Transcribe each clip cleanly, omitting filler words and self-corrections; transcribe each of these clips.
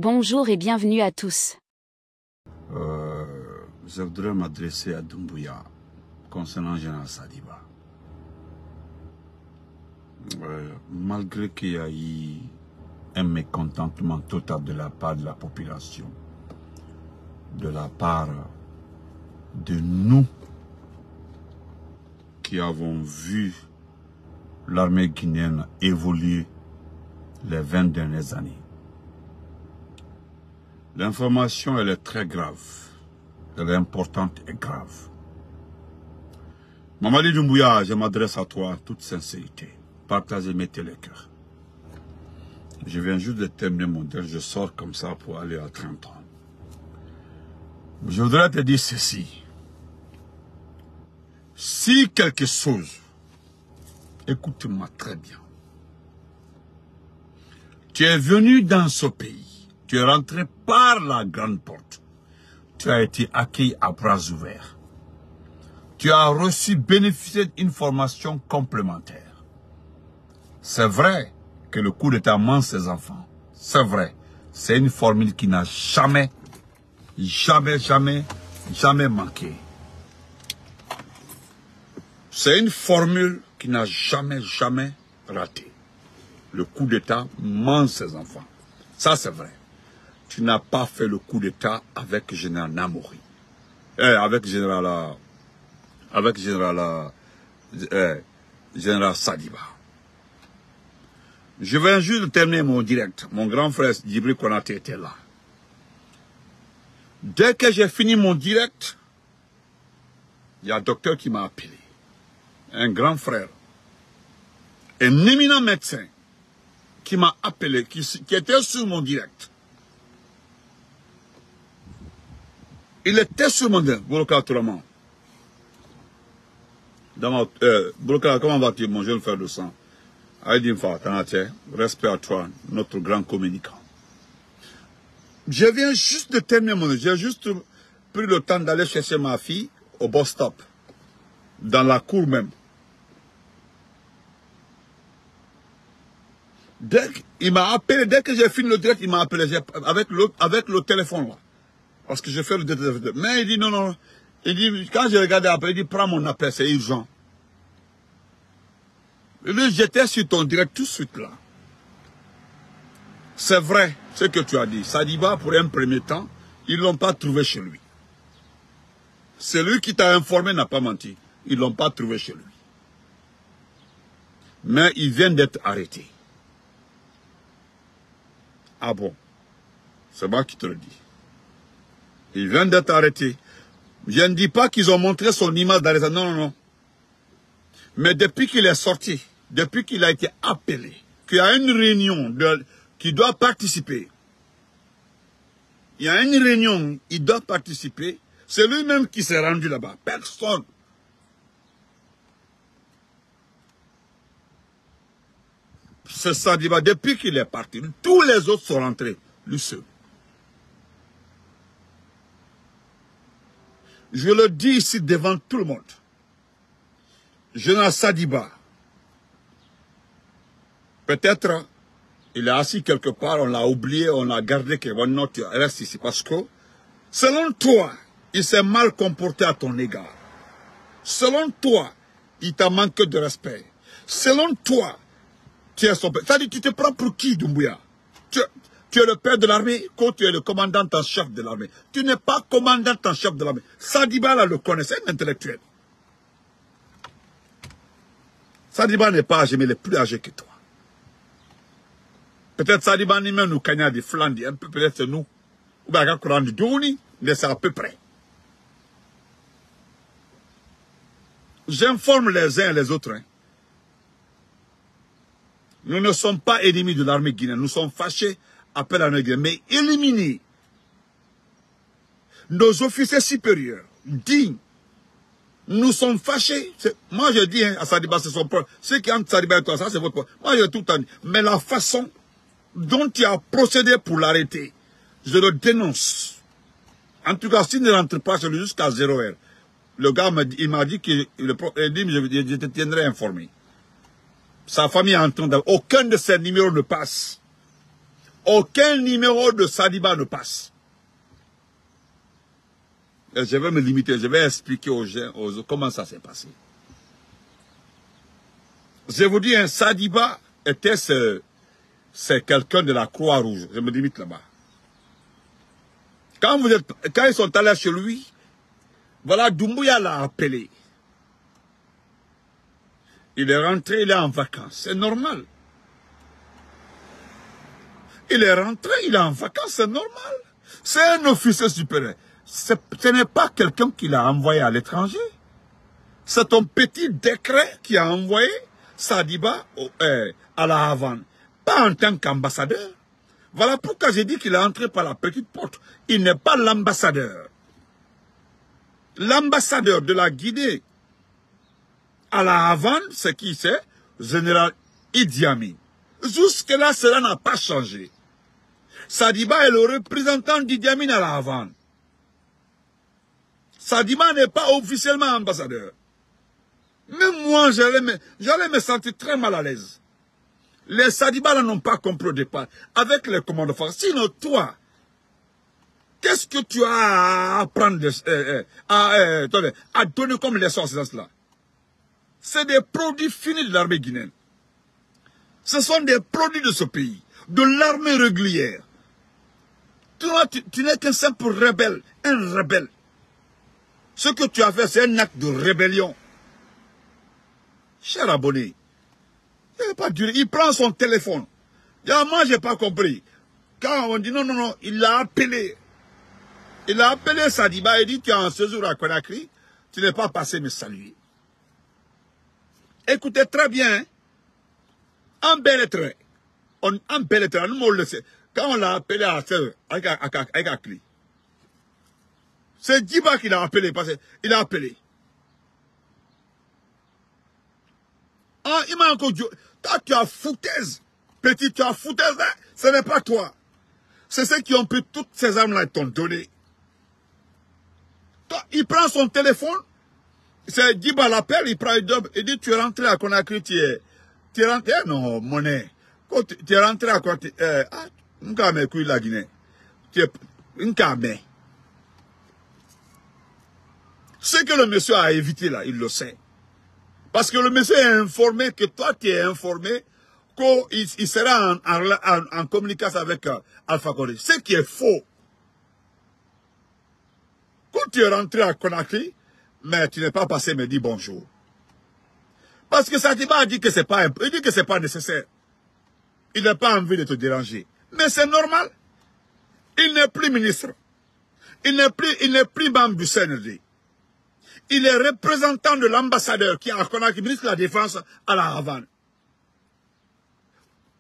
Bonjour et bienvenue à tous. Je voudrais m'adresser à Doumbouya concernant Général Sadiba. Malgré qu'il y a eu un mécontentement total de la part de la population, de la part de nous qui avons vu l'armée guinéenne évoluer les 20 dernières années. L'information, elle est très grave. Elle est importante et grave. Mamadi Doumbouya, je m'adresse à toi en toute sincérité. Partagez, mettez les cœurs. Je viens juste de terminer mon texte, je sors comme ça pour aller à 30 ans. Je voudrais te dire ceci. Si quelque chose, écoute-moi très bien. Tu es venu dans ce pays, tu es rentré par la grande porte. Tu as été accueilli à bras ouverts. Tu as reçu, bénéficié d'une formation complémentaire. C'est vrai que le coup d'État mange ses enfants. C'est vrai. C'est une formule qui n'a jamais manqué. C'est une formule qui n'a jamais raté. Le coup d'État mange ses enfants. Ça, c'est vrai. Tu n'as pas fait le coup d'État avec Général Namori. Avec Général Sadiba. Je viens juste de terminer mon direct. Mon grand frère Djibril Konaté était là. Dès que j'ai fini mon direct, il y a un docteur qui m'a appelé. Un grand frère. Un éminent médecin qui m'a appelé, qui était sur mon direct. Il était sur mon direct. Bouloka Touraman. Bouloka, comment vas-tu, mon jeune frère de sang? Aïdimfa, Tanaté, respect à toi, notre grand communicant. Je viens juste de terminer mon direct. J'ai juste pris le temps d'aller chercher ma fille au bus stop. Dans la cour même. Il m'a appelé, dès que j'ai fini le direct, il m'a appelé avec le téléphone là. Parce que j'ai fait le direct. Mais il dit non. Il dit, quand j'ai regardé après, il dit, prends mon appel, c'est urgent. Et lui, j'étais sur ton direct tout de suite là. C'est vrai, ce que tu as dit. Sadiba, pour un premier temps, ils ne l'ont pas trouvé chez lui. Celui qui t'a informé n'a pas menti. Ils ne l'ont pas trouvé chez lui. Mais il vient d'être arrêté. Ah bon? C'est moi qui te le dis. Il vient d'être arrêté. Je ne dis pas qu'ils ont montré son image d'arrestation. Non. Mais depuis qu'il est sorti, depuis qu'il a été appelé, qu'il y a une réunion qui doit participer. Il y a une réunion, il doit participer. C'est lui-même qui s'est rendu là-bas. Personne. C'est Sadiba. Depuis qu'il est parti, tous les autres sont rentrés. Lui seul. Je le dis ici devant tout le monde. Général Sadiba, peut-être il est assis quelque part, on l'a oublié, on l'a gardé, qu'il reste ici. Parce que, selon toi, il s'est mal comporté à ton égard. Selon toi, il t'a manqué de respect. Selon toi, tu es son père. C'est-à-dire, tu te prends pour qui, Doumbouya? Tu es le père de l'armée, quand tu es le commandant en chef de l'armée. Tu n'es pas commandant en chef de l'armée. Sadiba, là, le connaît, c'est un intellectuel. Sadiba n'est pas âgé, mais il est plus âgé que toi. Peut-être Sadiba ni même nous cagna des Flandres, un peu peut-être nous. Ou bien Coran de Douni, mais c'est à peu près. J'informe les uns et les autres. Nous ne sommes pas ennemis de l'armée guinéenne. Nous sommes fâchés après l'armée guinéenne. Mais éliminer nos officiers supérieurs, dignes, nous sommes fâchés. Moi, je dis à Sadiba, c'est son problème. Ceux qui ont Sadiba et toi, ça, c'est votre problème. Moi, je tout le temps dit. Mais la façon dont tu as procédé pour l'arrêter, je le dénonce. En tout cas, s'il ne rentre pas chez lui jusqu'à 0 heure, le gars il m'a dit que je te tiendrai informé. Sa famille entend. Aucun de ses numéros ne passe. aucun numéro de Sadiba ne passe. Et je vais me limiter, je vais expliquer aux gens comment ça s'est passé. Je vous dis, un Sadiba était c'est quelqu'un de la Croix-Rouge. Je me limite là-bas. Quand ils sont allés chez lui, voilà, Doumbouya l'a appelé. Il est rentré, il est en vacances. C'est normal. Il est rentré, il est en vacances, c'est normal. C'est un officier supérieur. Ce n'est pas quelqu'un qui l'a envoyé à l'étranger. C'est ton petit décret qui a envoyé Sadiba à la Havane. Pas en tant qu'ambassadeur. Voilà pourquoi j'ai dit qu'il est entré par la petite porte. Il n'est pas l'ambassadeur. L'ambassadeur de la Guinée à la Havane, c'est qui c'est? Général Idi Amin. Jusque-là, cela n'a pas changé. Sadiba est le représentant d'Idi Amin à la Havane. Sadiba n'est pas officiellement ambassadeur. Même moi, j'allais me sentir très mal à l'aise. Les Sadiba n'ont pas compris au départ. Avec les commandes forces. Sinon, toi, qu'est-ce que tu as à apprendre, à donner comme leçon à ces gens-là? C'est des produits finis de l'armée guinéenne. Ce sont des produits de ce pays, de l'armée régulière. Toi, tu n'es qu'un simple rebelle, un rebelle. Ce que tu as fait, c'est un acte de rébellion. Cher abonné, il prend son téléphone. Moi, je n'ai pas compris. Quand on dit non, il l'a appelé. Il a appelé Sadiba et dit, tu as un séjour à Conakry, tu n'es pas passé me saluer. Écoutez très bien, en bel lettre, nous on le sait. Quand on l'a appelé à Akli, c'est Djiba qui l'a appelé, parce qu'il a appelé. Ah, il m'a encore dit, toi tu as foutaise, petit, tu as foutaise, hein? Ce n'est pas toi. C'est ceux qui ont pris toutes ces armes-là et t'ont donné. Toi, il prend son téléphone, c'est Djiba l'appelle, il dit, tu es rentré à Conakry, tu es rentré, non, monnaie. Tu es rentré à Conakry, Nkame Kouy la Guinée. Tu es, Nkame. Ce que le monsieur a évité là, il le sait. Parce que le monsieur est informé que toi, tu es informé qu'il sera en communication avec Alpha Condé. Ce qui est faux. Quand tu es rentré à Conakry, mais tu n'es pas passé me dire bonjour. Parce que Sadiba a dit que c'est pas, il dit que c'est pas nécessaire. Il n'a pas envie de te déranger. Mais c'est normal. Il n'est plus ministre. Il n'est plus membre du CNRD. Il est représentant de l'ambassadeur qui est à Conakry, ministre de la Défense à la Havane.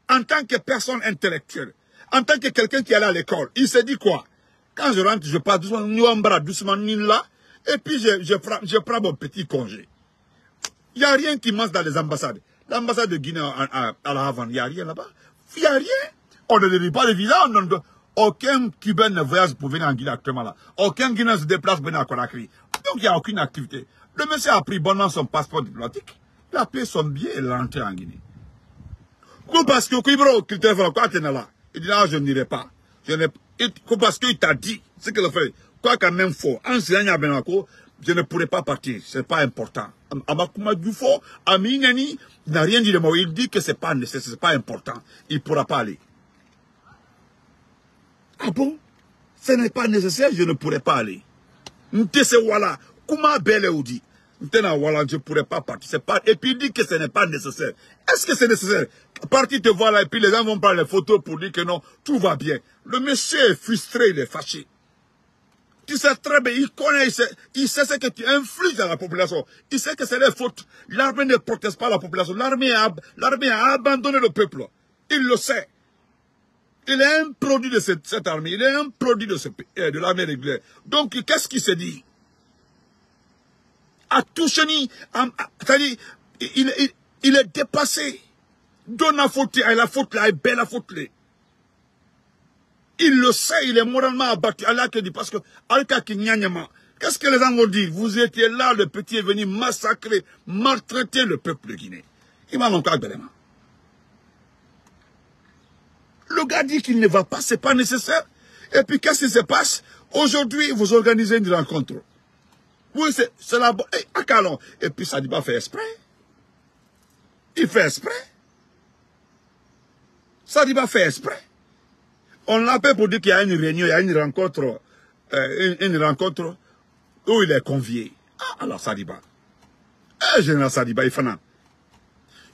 En tant que personne intellectuelle, en tant que quelqu'un qui est allé à l'école, il s'est dit quoi? Quand je rentre, je passe doucement, là, et puis je prends mon petit congé. Il n'y a rien qui manque dans les ambassades. L'ambassade de Guinée à la Havane, il n'y a rien là-bas. Il n'y a rien. On ne donne pas de visa. Aucun Cubain ne voyage pour venir en Guinée actuellement là. Aucun Guinéen se déplace pour venir à Conakry. Donc il n'y a aucune activité. Le monsieur a pris bonnement son passeport diplomatique. Il a payé son billet et il est rentré en Guinée. Parce que il dit là, je n'irai pas. Parce qu'il t'a dit, ce qu'il a fait, quoi quand même faux. Je ne pourrai pas partir, ce n'est pas important. Amakuma Dufo, Aminani, n'a rien dit de moi. Il dit que ce n'est pas nécessaire, ce n'est pas important. Il ne pourra pas aller. Ah bon? Ce n'est pas nécessaire, je ne pourrai pas aller. N'tese voilà, comment belle ou dit? N'tena voilà, je ne pourrai pas partir. Et puis il dit que ce n'est pas nécessaire. Est-ce que c'est nécessaire? Partir te voir là et puis les gens vont prendre les photos pour dire que non, tout va bien. Le monsieur est frustré, il est fâché. Tu sais très bien, il connaît, il sait ce que tu infliges à la population. Il sait que c'est des fautes. L'armée ne proteste pas la population. L'armée a abandonné le peuple. Il le sait. Il est un produit de cette armée. Il est un produit de l'armée régulière. Donc, qu'est-ce qu'il s'est dit? À Toucheni, c'est-à-dire, il est dépassé. Donne la faute, la faute là, belle la faute là. Il le sait, il est moralement abattu. Allah qui dit, parce que, qu'est-ce que les gens vont dire? Vous étiez là, le petit est venu massacrer, maltraiter le peuple de Guinée. Il m'a encore bellement. Le gars dit qu'il ne va pas, c'est pas nécessaire. Et puis qu'est-ce qui se passe? Aujourd'hui, vous organisez une rencontre. Oui, c'est la bonne. Et puis Sadiba fait exprès. Il fait exprès. Sadiba fait exprès. On l'appelle pour dire qu'il y a une réunion, il y a une rencontre où il est convié. Ah, alors Sadiba. Général Sadiba, il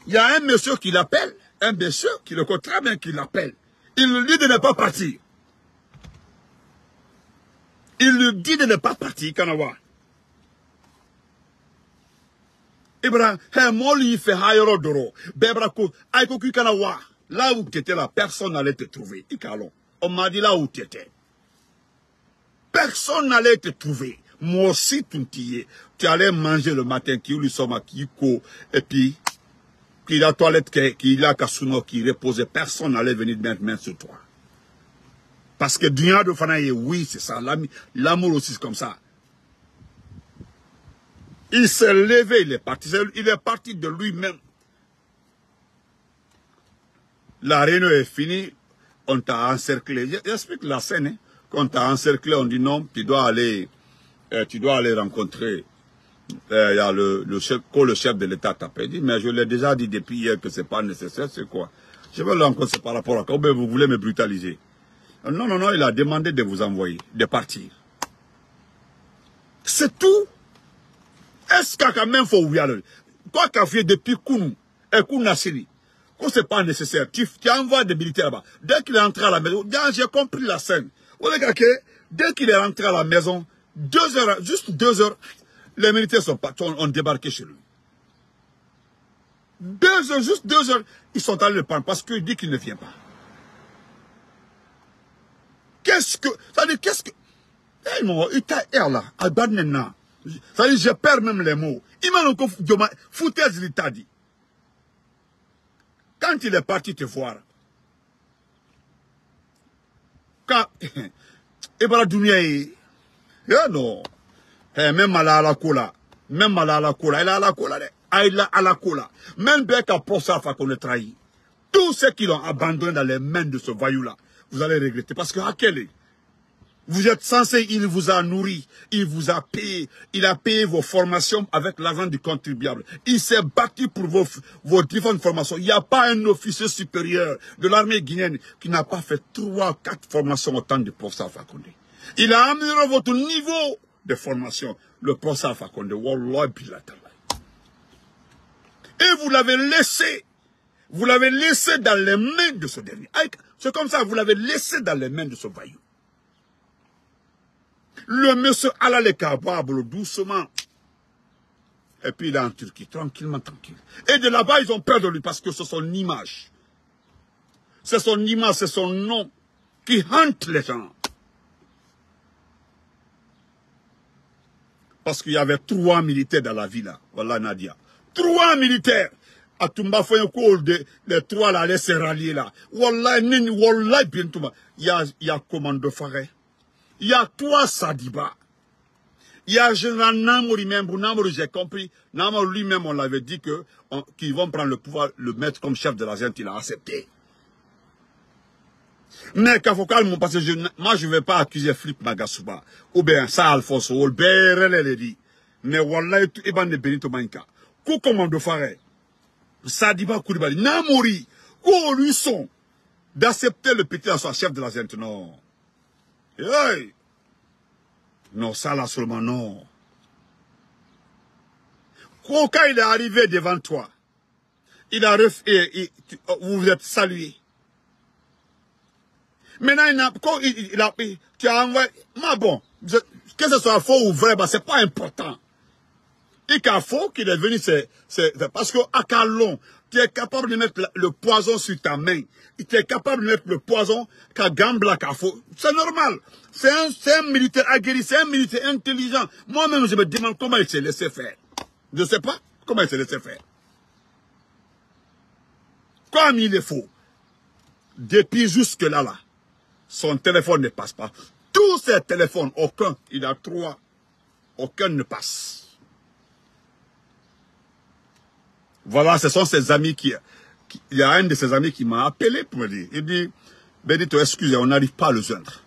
y a un monsieur qui l'appelle, un monsieur qui le connaît très bien, qui l'appelle. Il lui dit de ne pas partir. Il lui dit de ne pas partir, Kanawa. Ibrahim, moi lui fait Hayoro Doro. Bebrako, Aikoku Kanawa. Là où tu étais là, personne n'allait te trouver. Ikalon. On m'a dit là où tu étais. Personne n'allait te trouver. Moi aussi, tu allais manger le matin, qui lui sommes à Kiko, et puis, qu'il a toilette, qu'il a Kasuno, qui reposait. Personne n'allait venir mettre main sur toi. Parce que Dunia de Fanaye, oui, c'est ça. L'amour aussi, c'est comme ça. Il s'est levé, il est parti de lui-même. La réunion est finie, on t'a encerclé. J'explique la scène. Hein. Quand on t'a encerclé, on dit non, tu dois aller rencontrer. Il y a le chef de l'État t'a dit, mais je l'ai déjà dit depuis hier que c'est pas nécessaire, c'est quoi? Je veux le rencontrer par rapport à quoi? Vous voulez me brutaliser? Non, non, non, il a demandé de vous envoyer, de partir. C'est tout. Est-ce qu'il y a quand même faut oublier? Quoi qu'a fait depuis Kounou et Kounassiri? Quand c'est pas nécessaire, tu envoies des militaires là-bas. Dès qu'il est entré à la maison, j'ai compris la scène. Dès qu'il est rentré à la maison, 2 heures, juste 2 heures, les militaires ont débarqué chez lui. 2 heures, juste 2 heures, ils sont allés le prendre parce qu'il dit qu'il ne vient pas. Il t'a là, à Badnena. Ça dit, je perds même les mots. Il m'a encore foutaise, il t'a dit. Quand il est parti te voir, quand Ebara Dunia non, même à la cola, il a à la cola, même Beka Prosafa qu'on a trahi. Tous ceux qui l'ont abandonné dans les mains de ce voyou-là, vous allez regretter. Parce que vous êtes censé, il vous a nourri, il vous a payé, il a payé vos formations avec l'argent du contribuable. Il s'est battu pour vos différentes formations. Il n'y a pas un officier supérieur de l'armée guinéenne qui n'a pas fait 3 ou 4 formations au temps de professeur Fakonde. Il a amélioré votre niveau de formation, le professeur Fakonde. Wallah bilatala. Et vous l'avez laissé dans les mains de ce dernier. C'est comme ça, vous l'avez laissé dans les mains de ce voyou. Le monsieur alla les cabables doucement. Et puis il est en Turquie, tranquillement, tranquille. Et de là-bas, ils ont peur de lui parce que c'est son image. C'est son image, c'est son nom qui hante les gens. Parce qu'il y avait 3 militaires dans la ville. Voilà Nadia. 3 militaires. À Toumba Foyoko, les 3 là, allaient se rallier là. Wallah, bien Toumba. Il y a commando Faré. Il y a 3 Sadiba. Il y a général Namouri même. Namouri, j'ai compris. Namouri lui-même, on l'avait dit qu'ils vont prendre le pouvoir, le mettre comme chef de la gente, il a accepté. Mais Kafokal, parce que moi, je ne vais pas accuser Flip Magasuba. Ou bien ça, Alfonso, ou le dit. Mais Wallah, et ban de Benito Manka. Kou commando Faré. Sadiba Koulibaly. Namouri. Kou lui sont d'accepter le petit à son chef de la gente. Non. Hey. Non, ça là seulement, non. Quand il est arrivé devant toi, il a vous vous êtes salué. Maintenant, tu as envoyé, mais bon, que ce soit faux ou vrai, bah, c'est pas important. Et qu'à faux qu'il est venu, c'est parce que à Calon, tu es capable de mettre le poison sur ta main. Tu es capable de mettre le poison qu'à Gambla, qu'à faux. C'est normal. C'est un militaire aguerri, c'est un militaire intelligent. Moi-même, je me demande comment il s'est laissé faire. Je ne sais pas comment il s'est laissé faire. Comme il est faux. Depuis jusque-là, son téléphone ne passe pas. Tous ses téléphones, aucun, il a 3, aucun ne passe. Voilà, ce sont ses amis il y a un de ses amis qui m'a appelé pour me dire, il dit, Benito, excusez, on n'arrive pas à le joindre.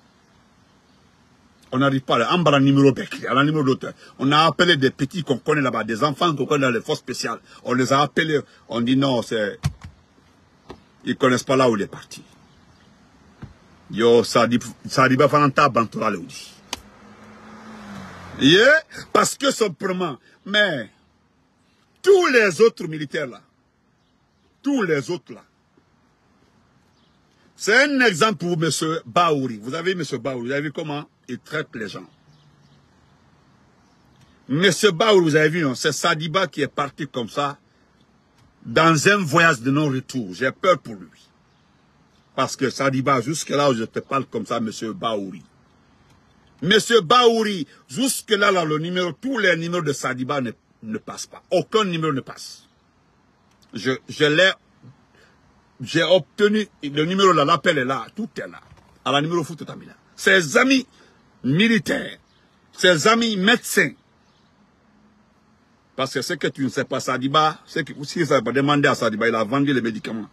On n'arrive pas à le numéro bec, à la numéro d'auteur. On a appelé des petits qu'on connaît là-bas, des enfants qu'on connaît dans les forces spéciales. On les a appelés, on dit non, c'est... Ils ne connaissent pas là où il est parti. Yo, ça dit pas fananta bantura le dit. Yeah, parce que simplement, mais tous les autres militaires là, tous les autres là, c'est un exemple pour M. Baouri. Vous avez vu M. Baouri, vous avez vu comment il traite les gens. M. Baouri, vous avez vu, c'est Sadiba qui est parti comme ça, dans un voyage de non-retour. J'ai peur pour lui. Parce que Sadiba, jusque là où je te parle comme ça, M. Baouri. M. Baouri, jusque là, le numéro, tous les numéros de Sadiba ne passent pas. Aucun numéro ne passe. J'ai obtenu le numéro là, l'appel est là, tout est là. À la numéro foot tamila. Ses amis militaires, ses amis médecins. Parce que ce que tu ne sais pas, Sadiba, c'est que si ça va demander à Sadiba, il a vendu les médicaments.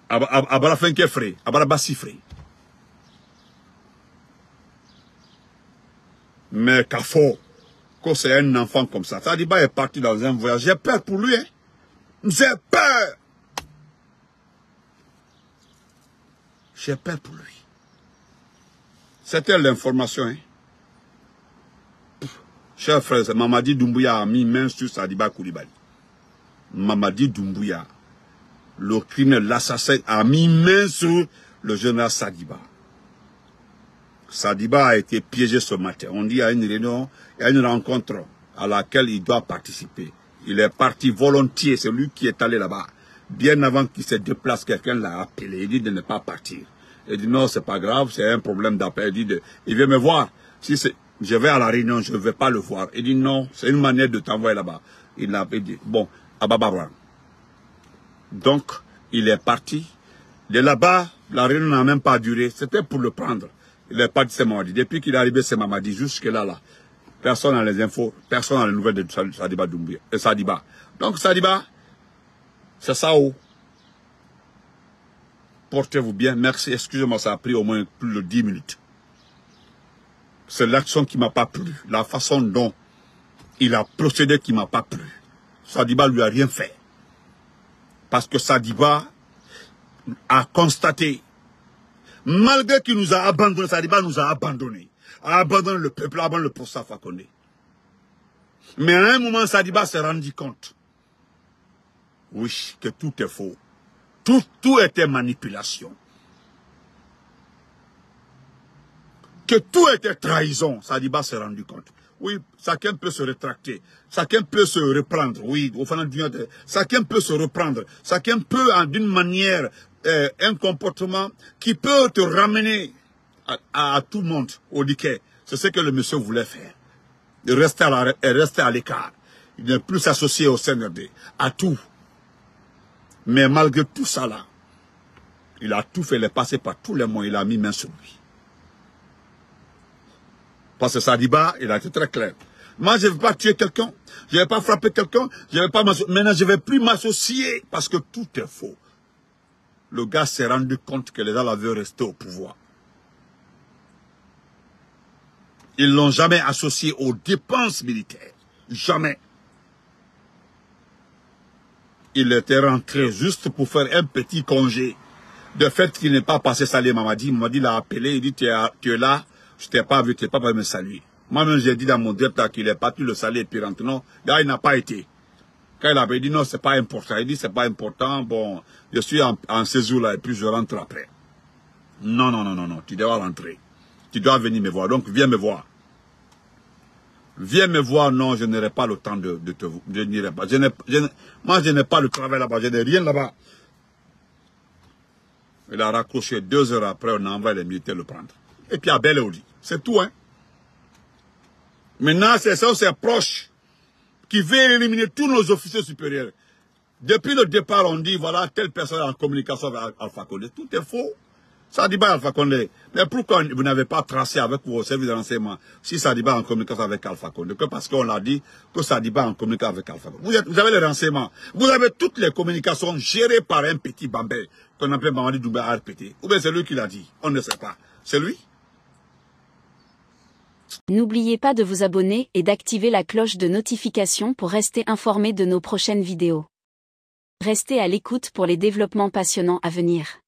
À la fin qui est frais, à la bas frais. Mais Kafo, quand c'est un enfant comme ça, Sadiba est parti dans un voyage. J'ai peur pour lui, hein. J'ai peur. J'ai peur pour lui. C'était l'information, hein. Cher frère, Mamadi Doumbouya a mis main sur Sadiba Koulibaly. Mamadi Doumbouya, le criminel, l'assassin, a mis main sur le général Sadiba. Sadiba a été piégé ce matin. On dit il y a une réunion, il y a une rencontre à laquelle il doit participer. Il est parti volontiers, c'est lui qui est allé là-bas. Bien avant qu'il se déplace, quelqu'un l'a appelé. Il dit de ne pas partir. Il dit non, c'est pas grave, c'est un problème d'appel. Il vient me voir. Si je vais à la réunion, je ne vais pas le voir. Il dit non, c'est une manière de t'envoyer là-bas. Il a dit, bon, à Bababra. Donc, il est parti. De là-bas, la réunion n'a même pas duré. C'était pour le prendre. Il est parti, c'est Mamadi. Depuis qu'il est arrivé, c'est Mamadi. Jusque-là, personne n'a les infos, personne n'a les nouvelles de Sadiba Doumbouya. Sadiba. Donc, Sadiba, c'est ça où. Portez-vous bien. Merci. Excusez-moi, ça a pris au moins plus de 10 minutes. C'est l'action qui ne m'a pas plu. La façon dont il a procédé qui ne m'a pas plu. Sadiba lui a rien fait. Parce que Sadiba a constaté, malgré qu'il nous a abandonné, Sadiba nous a abandonné. A abandonné le peuple, a abandonné le professeur Fakonde. Mais à un moment, Sadiba s'est rendu compte. Oui, que tout est faux. Tout était manipulation. Que tout était trahison. Sadiba s'est rendu compte. Oui, chacun peut se rétracter. Chacun peut se reprendre. Oui, au fond du chacun peut se reprendre. Chacun peut, d'une manière, un comportement qui peut te ramener à tout le monde au diquet. C'est ce que le monsieur voulait faire. De rester à l'écart. Il ne plus s'associer au CNRD. À tout. Mais malgré tout ça là, il a tout fait, il est passé par tous les moyens, il a mis main sur lui. Parce que Sadiba, il a été très clair. Moi, je ne vais pas tuer quelqu'un, je ne vais pas frapper quelqu'un, je ne vais pas m'associer. Maintenant, je ne vais plus m'associer parce que tout est faux. Le gars s'est rendu compte que les gens veulent rester au pouvoir. Ils ne l'ont jamais associé aux dépenses militaires. Jamais. Il était rentré juste pour faire un petit congé. De fait qu'il n'est pas passé saluer Mamadi. Mamadi l'a appelé, il dit tu es là, je t'ai pas vu, tu n'es pas venu me saluer. Moi-même j'ai dit dans mon direct qu'il est parti le saluer et puis rentre. Non, là il n'a pas été. Quand il avait dit non, c'est pas important. Il dit c'est pas important, bon, je suis en séjour là et puis je rentre après. Non, non, non, non, non, tu dois rentrer. Tu dois venir me voir, donc viens me voir. Viens me voir, non, je n'aurai pas le temps de te... Je n'irai pas. Moi, je n'ai pas le travail là-bas, je n'ai rien là-bas. Il a raccroché 2 heures après, on a envoyé les militaires le prendre. Et puis à Bel-Audi. C'est tout, hein. Maintenant, c'est ça, c'est proche qui veut éliminer tous nos officiers supérieurs. Depuis le départ, on dit, voilà, telle personne est en communication avec Alpha Condé. Tout est faux. Sadiba Alpha Condé. Mais pourquoi vous n'avez pas tracé avec vos services de renseignement si Sadiba est en communication avec Alpha Condé? Que parce qu'on l'a dit que Sadiba est en communication avec Alpha Condé. Vous avez les renseignements. Vous avez toutes les communications gérées par un petit Bambé qu'on appelle Mamadi Doumbé RPT. Ou bien c'est lui qui l'a dit. On ne sait pas. C'est lui? N'oubliez pas de vous abonner et d'activer la cloche de notification pour rester informé de nos prochaines vidéos. Restez à l'écoute pour les développements passionnants à venir.